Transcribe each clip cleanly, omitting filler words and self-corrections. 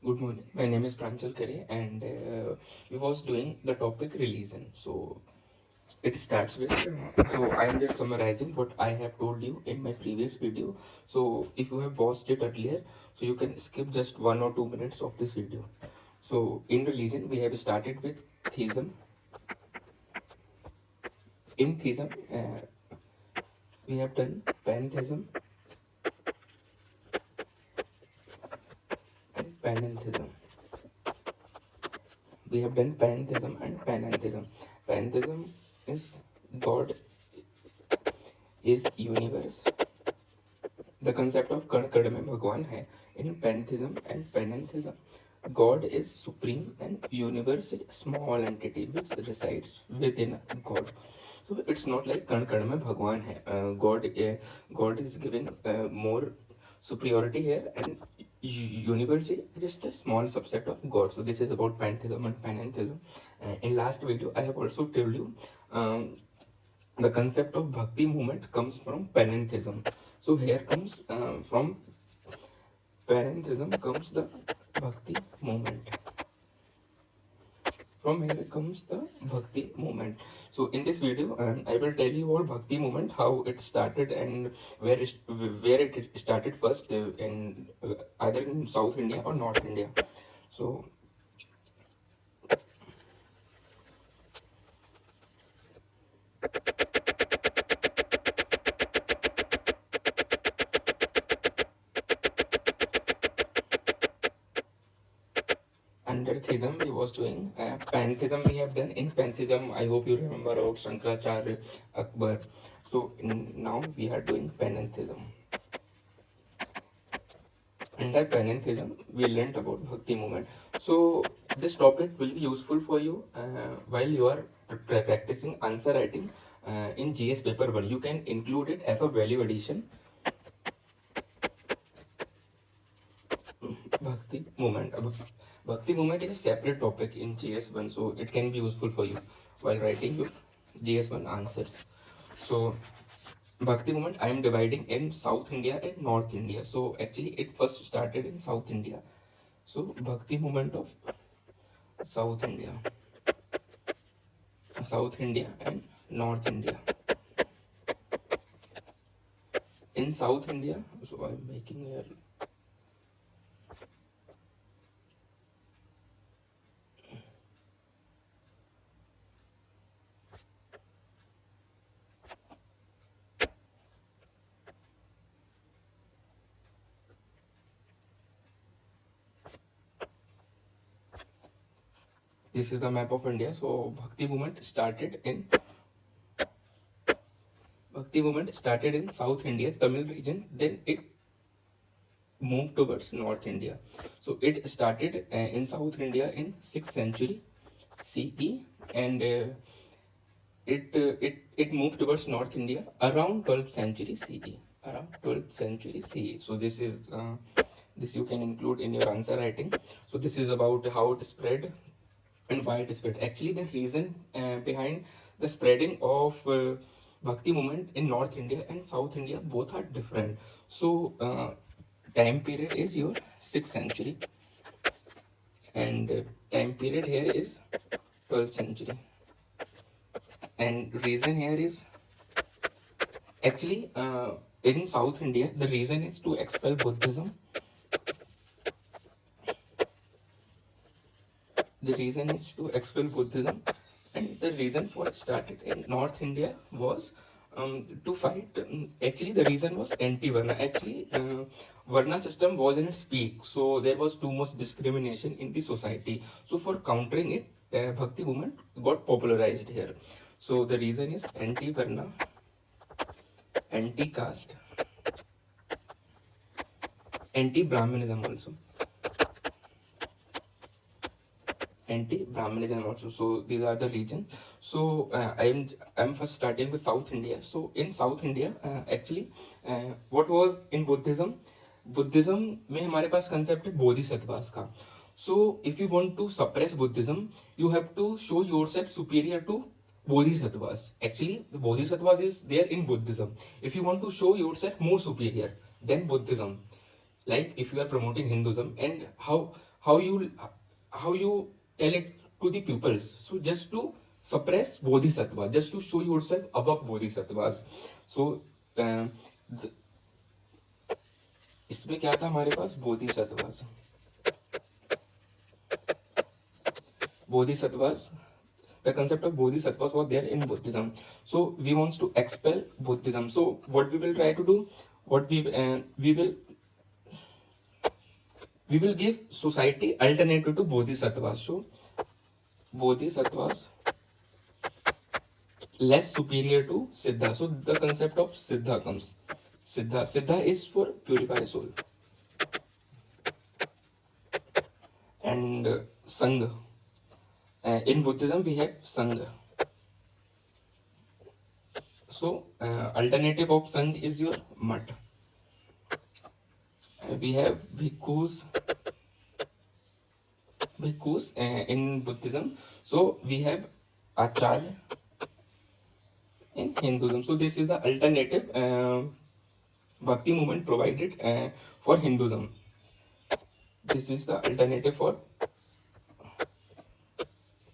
Good morning. My name is Pranchal Kare, and we was doing the topic religion. So it starts with. So I am just summarizing what I have told you in my previous video. So if you have watched it earlier, so you can skip just 1 or 2 minutes of this video. So in religion, we have started with theism. In theism, we have done pantheism and panentheism. We have done pantheism and panentheism. Pantheism is God is universe. The concept of कण कण में भगवान है. In pantheism and panentheism, God is supreme and universe is a small entity which resides within God. So it's not like कण कण में भगवान है. God is given more superiority here, and universe is just a small subset of God. So this is about pantheism and panentheism. In last video, I have also told you the concept of bhakti movement comes from panentheism. So here comes from panentheism comes the bhakti movement. From here comes the bhakti movement. So in this video, I will tell you about bhakti movement, how it started and where it started first in either in South India or North India. So under theism we was doing pantheism we have done. In pantheism, I hope you remember about Shankaracharya, Akbar. So now we are doing panentheism. Under panentheism we learned about bhakti movement. So this topic will be useful for you while you are practicing answer writing in GS paper 1. You can include it as a value addition. Bhakti movement. Bhakti movement is a separate topic in GS1, so it can be useful for you while writing your GS1 answers. So, Bhakti movement I am dividing in South India and North India. So, actually, it first started in South India. So, Bhakti movement of South India, and North India. In South India, so I am making here. This is the map of India. So Bhakti movement started in South India, Tamil region. Then it moved towards North India. So it started in South India in 6th century CE, and it moved towards North India around 12th century CE. Around 12th century CE. So this you can include in your answer writing. So this is about how it spread and why it spread. Actually, the reason behind the spreading of Bhakti movement in North India and South India both are different. So time period is your 6th century, and time period here is 12th century, and reason here is actually in South India the reason is to expel Buddhism. The reason is to expel Buddhism, and the reason for it started in North India was to fight. Actually, the reason was anti-Varna. Actually, Varna system was in its peak, so there was too much discrimination in the society. So, for countering it, Bhakti movement got popularized here. So, the reason is anti-Varna, anti-caste, anti-Brahmanism also. Anti-Brahmanism also. So these are the regions. So I'm first starting with South India. So in South India, actually, what was in Buddhism? Buddhism में हमारे पास concept है bodhisattvas का. So if you want to suppress Buddhism, you have to show yourself superior to bodhisattvas. Actually, the bodhisattvas is there in Buddhism. If you want to show yourself more superior than Buddhism, like if you are promoting Hinduism, and how you tell it to the pupils. So just to suppress bodhisattva, just to show yourself above bodhisattvas. So th- इसमें क्या था हमारे पास, bodhisattvas. The concept of bodhisattvas was there in Buddhism. So we want to expel Buddhism. So what we will try to do, what we will give society alternative to bodhisattvas. So bodhisattvas less superior to siddha. So the concept of siddha comes. Siddha is for purify soul. And sangha. In Buddhism we have sangha. So alternative of sangha is your mat. We have bhikkhus in Buddhism. So we have acharya in Hinduism. So this is the alternative bhakti movement provided for Hinduism. This is the alternative for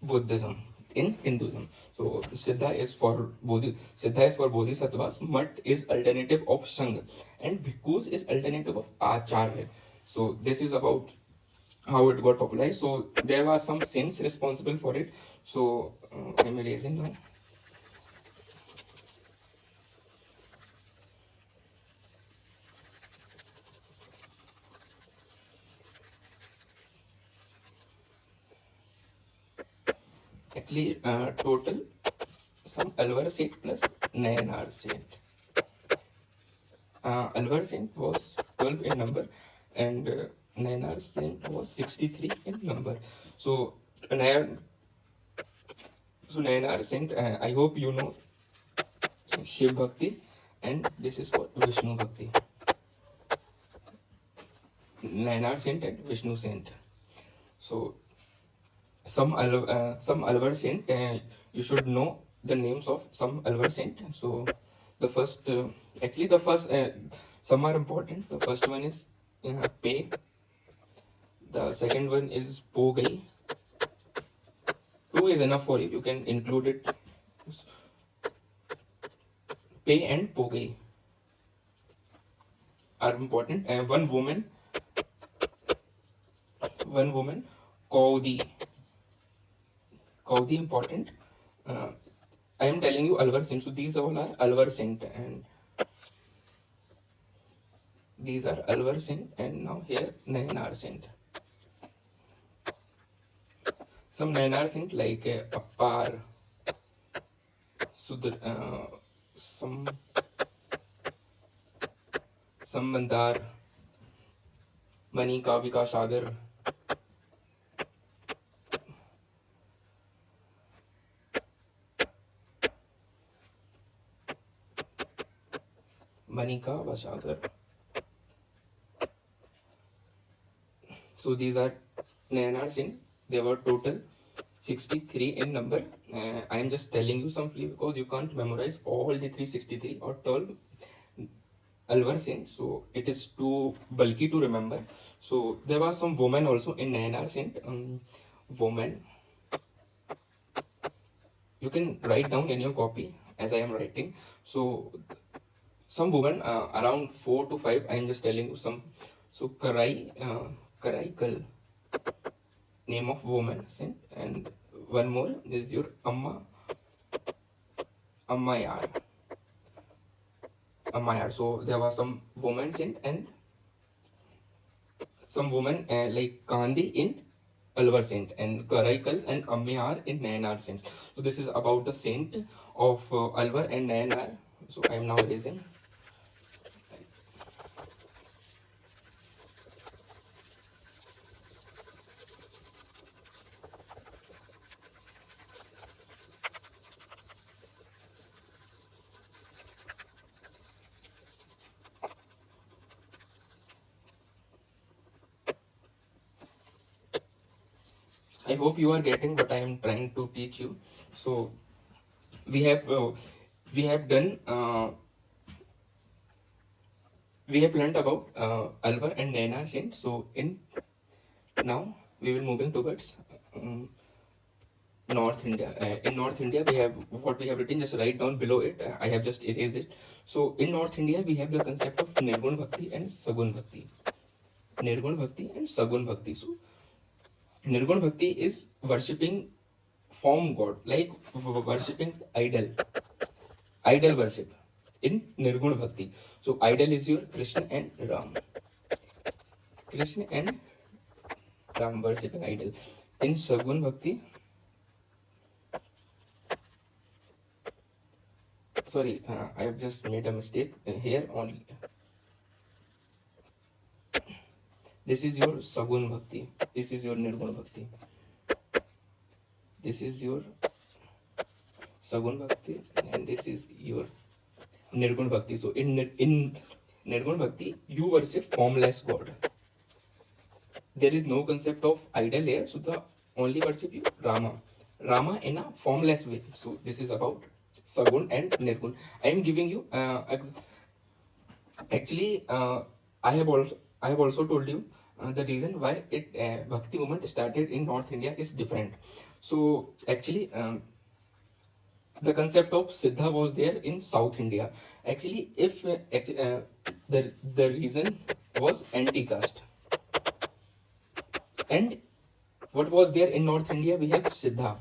Buddhism in Hinduism. So Siddha is for Bodhisattvas, Mat is alternative of Sangha, and Bhikkhus is alternative of Acharya. So this is about how it got popularized. So there were some saints responsible for it. So I'm erasing now. Actually, total some Alvar saint plus Nayanar saint. Alvar saint was 12 in number, and Nayanar saint was 63 in number. So Nayanar saint, I hope you know Shiv Bhakti, and this is for Vishnu Bhakti. Nayanar saint and Vishnu saint. So some Alvar saint, you should know the names of some Alvar saint. So the first, some are important. The first one is Pei. The second one is Pogai. Two is enough for you. You can include it. Pei and Pogai are important. And one woman, Kaudi. Kaudi important. I am telling you Alvar saint. So these all are Alvar saint, and these are Alvar saint, and now here Nayanar saint. Some Nayanar saint like Appar, Sudr, some Mandar, Manika, Vikasagar, Manika Vasagar. So these are Nayanar saint. They were total 63 in number. I am just telling you some free because you can't memorize all the 363 or 12 Alvar saint. So it is too bulky to remember. So there was some woman also in Nayanar saint. Woman. You can write down in your copy as I am writing. So some woman around 4 to 5. I am just telling you some. So Karaikal, name of woman saint, and one more is your Ammayar. So there was some woman saint and some woman like Gandhi in Alvar saint, and Karaikal and Ammayar in Nayanar saint. So this is about the saint of Alvar and Nayanar. So I am now erasing. I hope you are getting what I am trying to teach you. So we have done we have learned about Alvar and Nayanar saint. So in Now we will moving towards North India. In North India, we have what we have written. Just write down below it. I have just erased it. So in North India, we have the concept of Nirgun Bhakti and Sagun Bhakti. Nirgun Bhakti and Sagun Bhakti. So Nirgun Bhakti is worshipping form God, like worshipping idol worship in Nirgun Bhakti. So idol is your Krishna and Ram. Krishna and Ram worshipping idol. In Sagun Bhakti, sorry, I have just made a mistake here only. This is your Sagun Bhakti. This is your Nirgun Bhakti. This is your Sagun Bhakti, and this is your Nirgun Bhakti. So in Nirgun Bhakti, you worship formless God. There is no concept of idol here, so the only worship you Rama in a formless way. So this is about Sagun and Nirgun. I am giving you actually I have also told you the reason why it Bhakti movement started in North India is different. So actually the concept of Siddha was there in South India. Actually, if the reason was anti-caste, and what was there in North India, we have Siddha.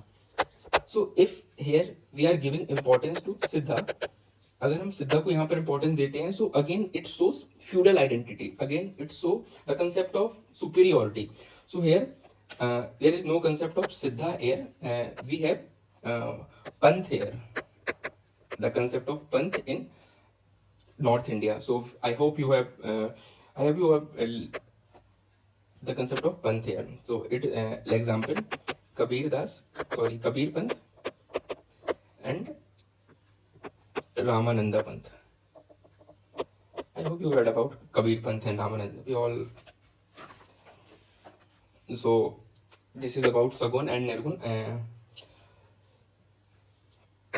So if here we are giving importance to Siddha, अगर हम सिद्धा को यहाँ पर importance देते हैं, so again it shows feudal identity, again it show the concept of superiority. So here there is no concept of siddha here, we have panth here, the concept of panth in North India. So I hope you have the concept of panth here. So it example Kabir Panth and Ramananda Panth. I hope you heard about Kabir Panth and Ramananda. We all. So this is about Sagun and Nirgun.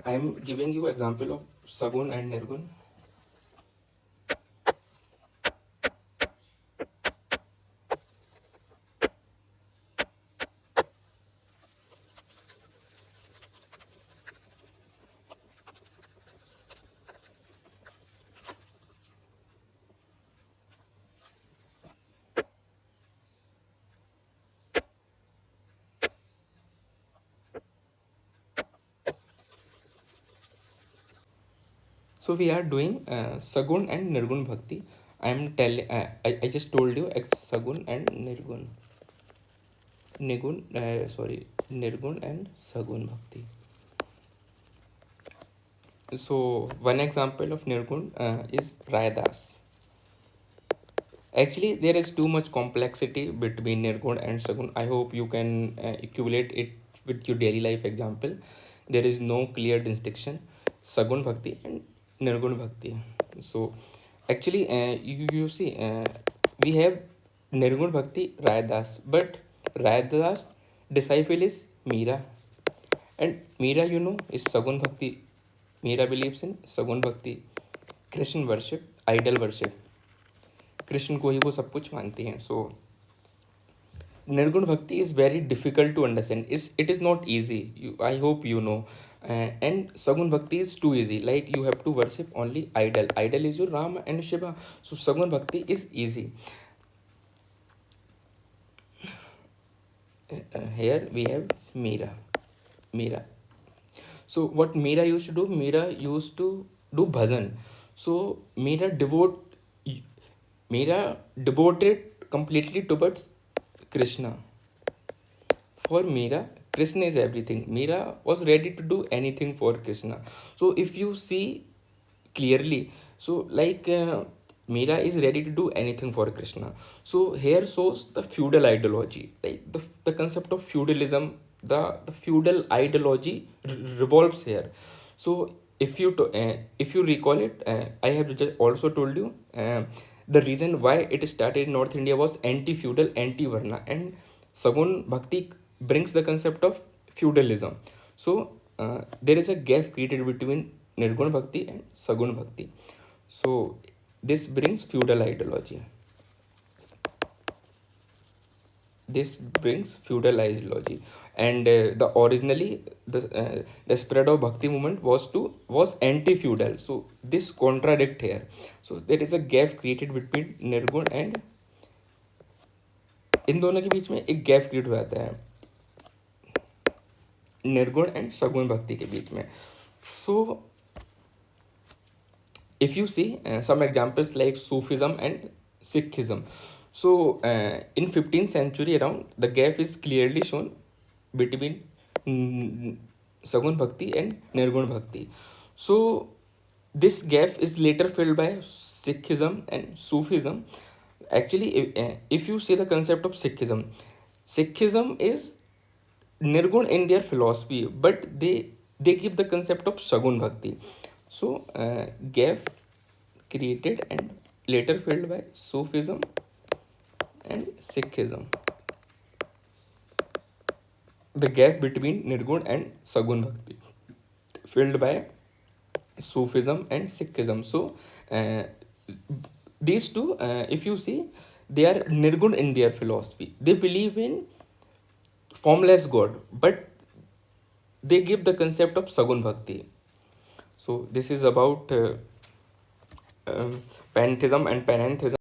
I am giving you example of Sagun and Nirgun. So we are doing Sagun and Nirgun Bhakti. I am telling. I just told you Sagun and Nirgun. Nirgun and Sagun Bhakti. So one example of Nirgun is Raidas. Actually, there is too much complexity between Nirgun and Sagun. I hope you can equate it with your daily life example. There is no clear distinction Sagun Bhakti and Nirgun Bhakti. So actually, you see, we have Nirgun Bhakti Raidas, but Raidas disciple is Meera, and Meera, is Sagun Bhakti. Meera believes in Sagun Bhakti, Christian worship, idol worship. Krishna को ही वो सब कुछ मानती हैं. So nirgun bhakti is very difficult to understand. It is not easy. I hope you know. And sagun bhakti is too easy. Like you have to worship only idol. Idol is your Ram and Shiva. So sagun bhakti is easy. Here we have Meera. So what Meera used to do? Meera used to do bhajan. So Meera devoted completely towards Krishna. For Meera, Krishna is everything. Meera was ready to do anything for Krishna. So if you see clearly, so like Meera is ready to do anything for Krishna. So here shows the feudal ideology, like the concept of feudalism, the feudal ideology revolves here. So if you recall it, I have just also told you the reason why it started in North India was anti-feudal, anti-varna, and Sagun Bhakti brings the concept of feudalism. So there is a gap created between Nirgun Bhakti and Sagun Bhakti. So this brings feudal ideology. this brings feudal ideology. And the originally the spread of bhakti movement was anti-feudal, so this contradict here. So there is a gap created between निर्गुण and इन दोनों के बीच में एक gap create हो जाता है निर्गुण and sagun भक्ति के बीच में. सो if you see some examples like Sufism and Sikhism, so in 15th century around, the gap is clearly shown between Sagun Bhakti and Nirgun Bhakti. So this gap is later filled by Sikhism and Sufism. Actually, if you see the concept of Sikhism, Sikhism is Nirgun in their philosophy, but they give the concept of Sagun Bhakti. So gap created and later filled by Sufism and Sikhism. The gap between Nirgun and Sagun Bhakti filled by Sufism and Sikhism. So these two, if you see, they are Nirgun in their philosophy. They believe in formless God, but they give the concept of Sagun Bhakti. So this is about pantheism and panentheism.